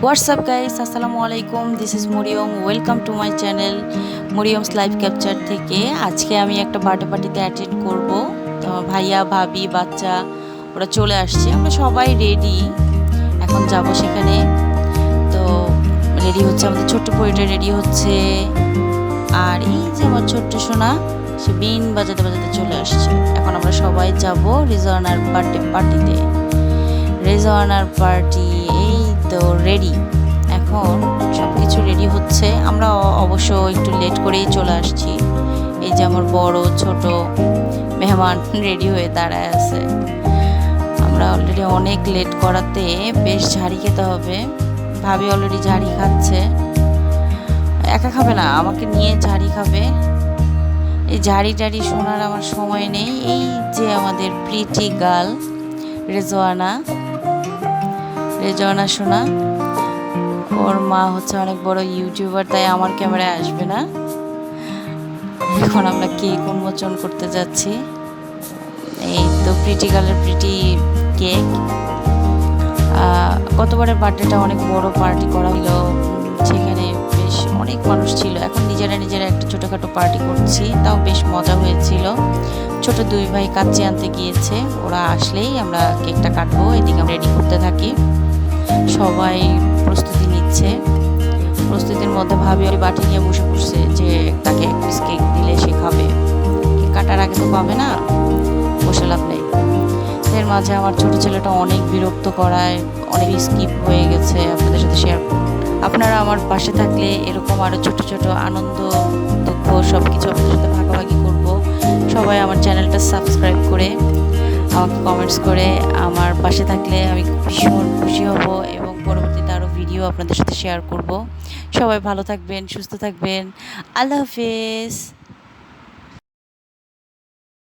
What's up guys, আসসালামু আলাইকুম, this is Mariyam. Welcome to my channel Mariyam's live capture থেকে। আজকে আমি একটা বার্থডে পার্টিতে অ্যাটেন্ড করব। তো ভাইয়া ভাবি বাচ্চা ওরা চলে আসছে, আমরা সবাই রেডি, এখন যাব সেখানে। তো রেডি হচ্ছে, আমাদের ছোট্ট পরিটা রেডি হচ্ছে। আর এই যে আমার ছোট্ট সোনা, সে বিন বাজাতে বাজাতে চলে আসছে। এখন আমরা সবাই যাব রিজওয়ানার বার্থডে পার্টিতে। রিজওয়ানার পার্টি এই তো রেডি, এখন সব কিছু রেডি হচ্ছে। আমরা অবশ্য একটু লেট করেই চলে আসছি। এই যে আমার বড় ছোট মেহমান রেডি হয়ে দাঁড়ায় আছে। আমরা অলরেডি অনেক লেট করাতে বেশ ঝাড়ি খেতে হবে। ভাবি অলরেডি ঝাড়ি খাচ্ছে, একা খাবে না, আমাকে নিয়ে ঝাড়ি খাবে। এই ঝাড়ি টাড়ি শোনার আমার সময় নেই। এই যে আমাদের প্রিটি গার্ল রেজওয়ানা শোনা, ওর মা হচ্ছে অনেক বড় ইউটিউবার, তাই আমার ক্যামেরায় আসবে না। এখন আমরা কেক উন্মোচন করতে যাচ্ছি। এই তো প্রিটি গার্লের প্রিটি কেক। গতবারের বার্থডেটা অনেক বড় পার্টি করা হলো, সেখানে বেশ অনেক মানুষ ছিল। এখন নিজেরা একটা ছোটোখাটো পার্টি করছি, তাও বেশ মজা হয়েছিল। ছোট দুই ভাই কাচ্চি আনতে গিয়েছে, ওরা আসলেই আমরা কেকটা কাটবো। এদিকে আমরা রেডি করতে থাকি, সবাই প্রস্তুতি নিচ্ছে। প্রস্তুতির মধ্যে ভাবি ওই বাটি নিয়ে বসে পড়ছে যে তাকে এক পিস কেক দিলে সে খাবে। কেক কাটার আগে তো পাবে না, বসে লাভ নেই। এর মাঝে আমার ছোট ছেলেটা অনেক বিরক্ত করায়, অনেক স্কিপ হয়ে গেছে। আপনাদের সাথে শেয়ার, আপনারা আমার পাশে থাকলে এরকম আরও ছোট ছোট আনন্দ দুঃখ সব কিছু আপনাদের সাথে ভাগাভাগি করব। সবাই আমার চ্যানেলটা সাবস্ক্রাইব করে আমাকে কমেন্টস করে আমার পাশে থাকলে আমি ভীষণ খুশি হব, এবং পরবর্তীতে আরও ভিডিও আপনাদের সাথে শেয়ার করব। সবাই ভালো থাকবেন, সুস্থ থাকবেন। আল্লাহ হাফেজ।